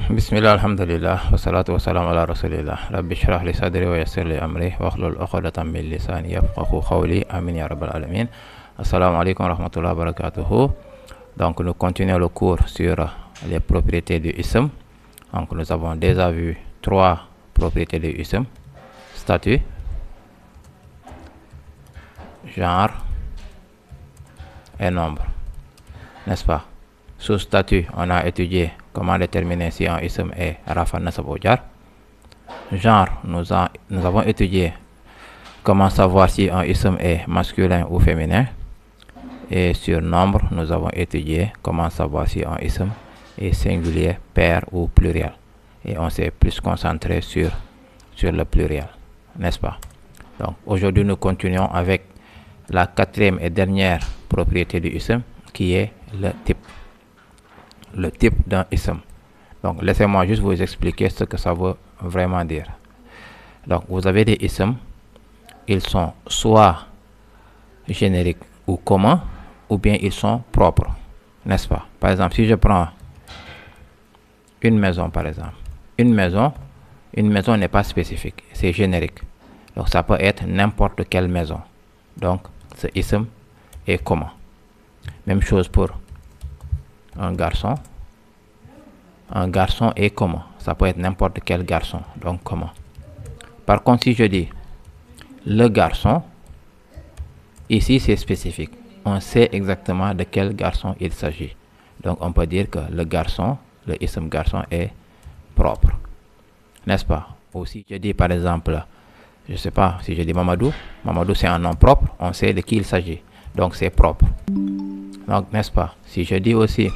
Bismillah, alhamdulillah, wassalatu wassalamu ala rasulillah. Rabbi shrah li sadri wa yassir li amri wa hlul uqdatan min lisani yafqahu qawli. Amin ya rabbal alamin. Assalamu alaikum wa rahmatullahi wa barakatuh. Donc nous continuons le cours sur les propriétés du ism. Donc nous avons déjà vu 3 propriétés du ism: statut, genre et nombre, n'est-ce pas? Sous statut, on a étudié comment déterminer si un ism est rafa, nasab ou jar. Genre, nous avons étudié comment savoir si un ism est masculin ou féminin. Et sur nombre, nous avons étudié comment savoir si un ism est singulier, pair ou pluriel. Et on s'est plus concentré sur le pluriel, n'est-ce pas? Donc aujourd'hui, nous continuons avec la 4e et dernière propriété du ism, qui est le type. Le type d'un ism. Donc laissez-moi juste vous expliquer ce que ça veut vraiment dire. Donc vous avez des isms, ils sont soit génériques ou communs, ou bien ils sont propres, n'est-ce pas? Par exemple, si je prends une maison, par exemple, une maison n'est pas spécifique, c'est générique. Donc ça peut être n'importe quelle maison. Donc ce ism est commun. Même chose pour un garçon. Un garçon est commun. Ça peut être n'importe quel garçon, donc commun. Par contre, si je dis le garçon, ici c'est spécifique. On sait exactement de quel garçon il s'agit. Donc on peut dire que le garçon, le ism garçon est propre, n'est-ce pas? Ou si je dis par exemple, je sais pas, si je dis Mamadou, Mamadou c'est un nom propre, on sait de qui il s'agit. Donc c'est propre. Donc n'est-ce pas? Si je dis aussi,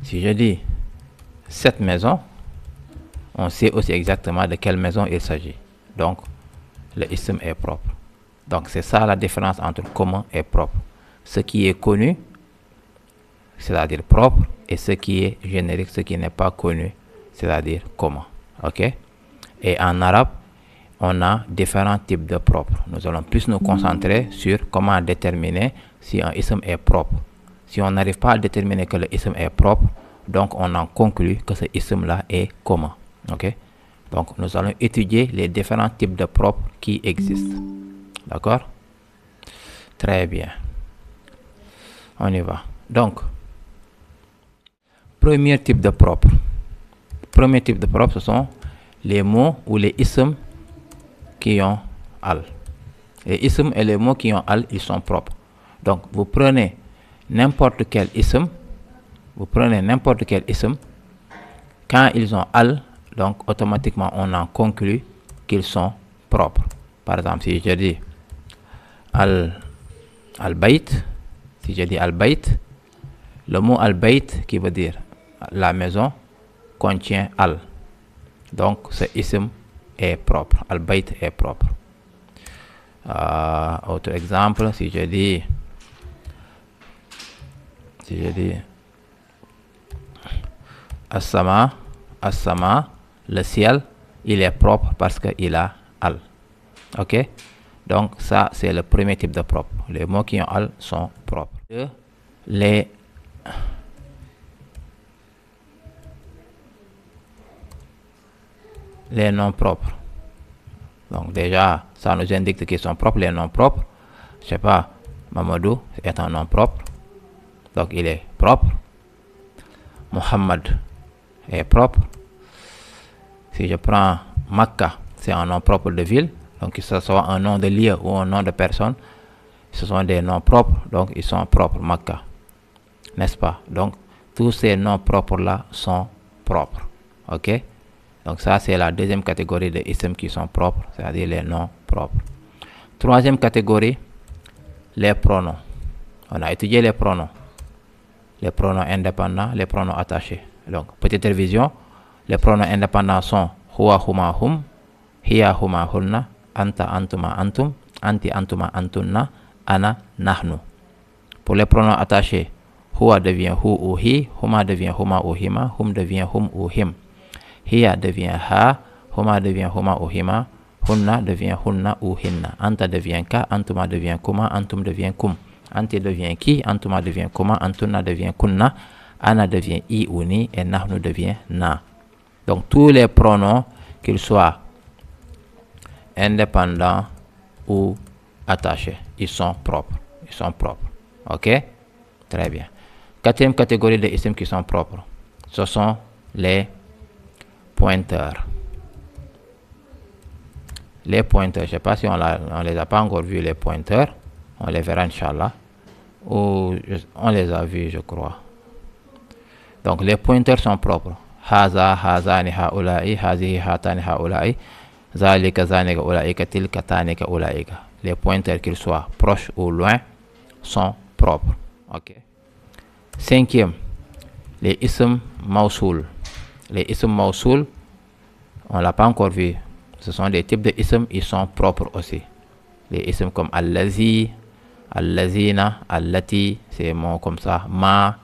si je dis cette maison, on sait aussi exactement de quelle maison il s'agit. Donc le ism est propre. Donc c'est ça la différence entre commun et propre. Ce qui est connu, c'est-à-dire propre, et ce qui est générique, ce qui n'est pas connu, c'est-à-dire commun. Ok? Et en arabe, on a différents types de propres. Nous allons plus nous concentrer sur comment déterminer si un ism est propre. Si on n'arrive pas à déterminer que le ism est propre, donc on en conclut que ce ism-là est commun. Ok? Donc nous allons étudier les différents types de propres qui existent. D'accord? Très bien. On y va. Donc, premier type de propre. Premier type de propre, ce sont les mots ou les isms qui ont al. Les isms et les mots qui ont al, ils sont propres. Donc vous prenez n'importe quel ism, quand ils ont al, donc automatiquement on en conclut qu'ils sont propres. Par exemple, si je dis al-bayt, le mot al-bayt qui veut dire la maison contient al. Donc ce ism est propre. Al-bayt est propre. Autre exemple, si je dis as-sama, le ciel, il est propre parce qu'il a al. Ok? Donc ça c'est le premier type de propre. Les mots qui ont al sont propres. Les noms propres. Donc déjà, ça nous indique qu'ils sont propres, les noms propres. Je sais pas, Mamadou est un nom propre. Donc il est propre. Muhammad est propre. Si je prends Makkah, c'est un nom propre de ville. Donc que ce soit un nom de lieu ou un nom de personne, ce sont des noms propres, donc ils sont propres, Makkah. N'est-ce pas? Donc tous ces noms propres-là sont propres. Ok? Donc ça, c'est la deuxième catégorie de isms qui sont propres, c'est-à-dire les noms propres. Troisième catégorie, les pronoms. On a étudié les pronoms. Les pronoms indépendants, les pronoms attachés. Donc, petite révision, les pronoms indépendants sont huwa, huma, hum, hiya, huma, hunna, anta, antuma, antum, anti, antuma, antunna, ana, nahnu. Pour les pronoms attachés, huwa devient hu ou hi, huma devient huma ou hima, hum devient hum ou him. Hiya devient ha, huma devient huma ou hima, hunna devient hunna ou hinna. Anta devient ka, antuma devient kuma, antum devient kum. Anti devient ki, antuma devient kuma, antunna devient kunna, ana devient i ou ni et nahnu devient na. Donc tous les pronoms, qu'ils soient indépendants ou attachés, ils sont propres. Ils sont propres. Ok? Très bien. Quatrième catégorie de isms qui sont propres, ce sont les pointeurs. Les pointeurs, je ne sais pas si on les a pas encore vus, les pointeurs. On les verra, Inch'Allah. Ou on les a vus, je crois. Donc, les pointeurs sont propres. Haza, hazani, haula'i, hazihi, hatani, haula'i, zalika, zanika, ulaika, tilka, tanika, ulaika. Les pointeurs, qu'ils soient proches ou loin, sont propres. Ok. Cinquième, les isms mawsoul. Les isms mawsoul, on ne l'a pas encore vu. Ce sont des types de isms, ils sont propres aussi. Les isms comme allazi, allazina, allati, c'est mots comme ça, ma,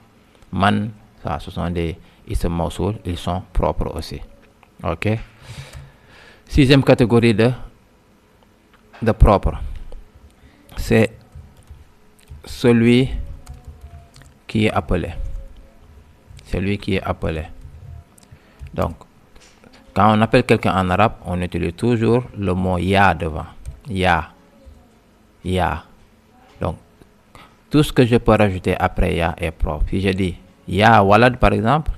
man, ça, ce sont des isms mawsoul, ils sont propres aussi. Ok. Sixième catégorie de propre, c'est celui qui est appelé. Celui qui est appelé. Donc, quand on appelle quelqu'un en arabe, on utilise toujours le mot ya devant. Ya. Ya. Donc, tout ce que je peux rajouter après ya est propre. Si je dis ya walad par exemple,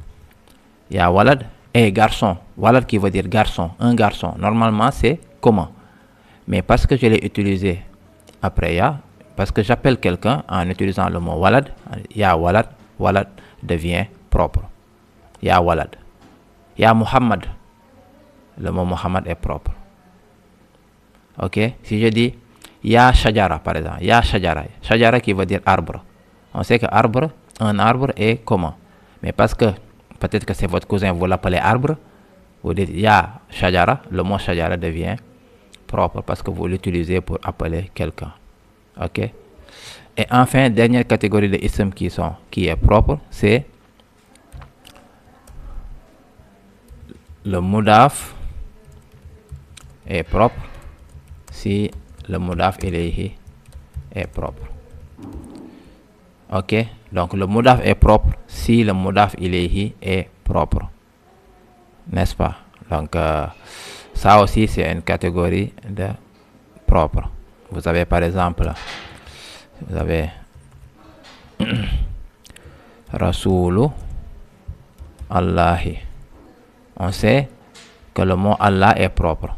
ya walad est garçon. Walad qui veut dire garçon, un garçon. Normalement, c'est comment? Mais parce que je l'ai utilisé après ya, parce que j'appelle quelqu'un en utilisant le mot walad, ya walad, walad devient propre. Ya walad. Ya Muhammad. Le mot Muhammad est propre. Ok. Si je dis ya shajara par exemple, ya shajara, shajara qui veut dire arbre. On sait que arbre, un arbre est comment? Mais parce que peut-être que c'est votre cousin, vous l'appelez arbre, vous dites ya shajara, le mot shajara devient propre parce que vous l'utilisez pour appeler quelqu'un. Ok. Et enfin, dernière catégorie de isms qui est propre, c'est le mudaf est propre si le mudaf ilayhi est propre. Ok. Donc le mudaf est propre si le mudaf ilayhi est propre. N'est-ce pas? Donc ça aussi c'est une catégorie de propre. Vous avez par exemple, vous avez Rasulu Allahi. On sait que le mot Allah est propre.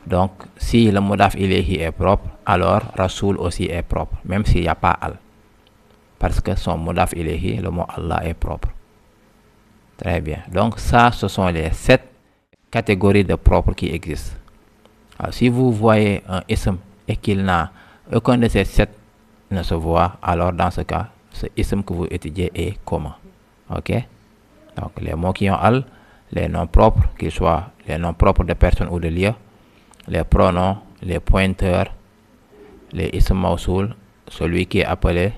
Donc, si le mudaf ilayhi est propre, alors Rasoul aussi est propre, même s'il n'y a pas al. Parce que son mudaf ilayhi, le mot Allah est propre. Très bien. Donc, ça, ce sont les 7 catégories de propres qui existent. Alors, si vous voyez un ism et qu'il n'a aucun de ces 7 ne se voit, alors dans ce cas, ce ism que vous étudiez est commun. Ok? Donc, les mots qui ont al, les noms propres, qu'ils soient les noms propres de personnes ou de lieux, les pronoms, les pointeurs, les ism mawsoul, celui qui est appelé,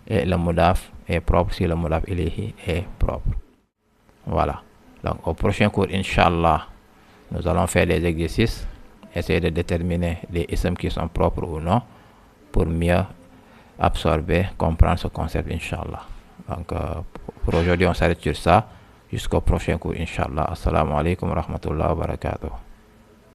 et le mudaf est propre si le mudaf ilayhi est propre. Voilà. Donc au prochain cours, Inch'Allah, nous allons faire des exercices, essayer de déterminer les isms qui sont propres ou non, pour mieux absorber, comprendre ce concept, Inch'Allah. Donc pour aujourd'hui, on s'arrête sur ça. Jusqu'au prochain cours, Inch'Allah. Assalamu alaikum wa rahmatullahi wa barakatuh.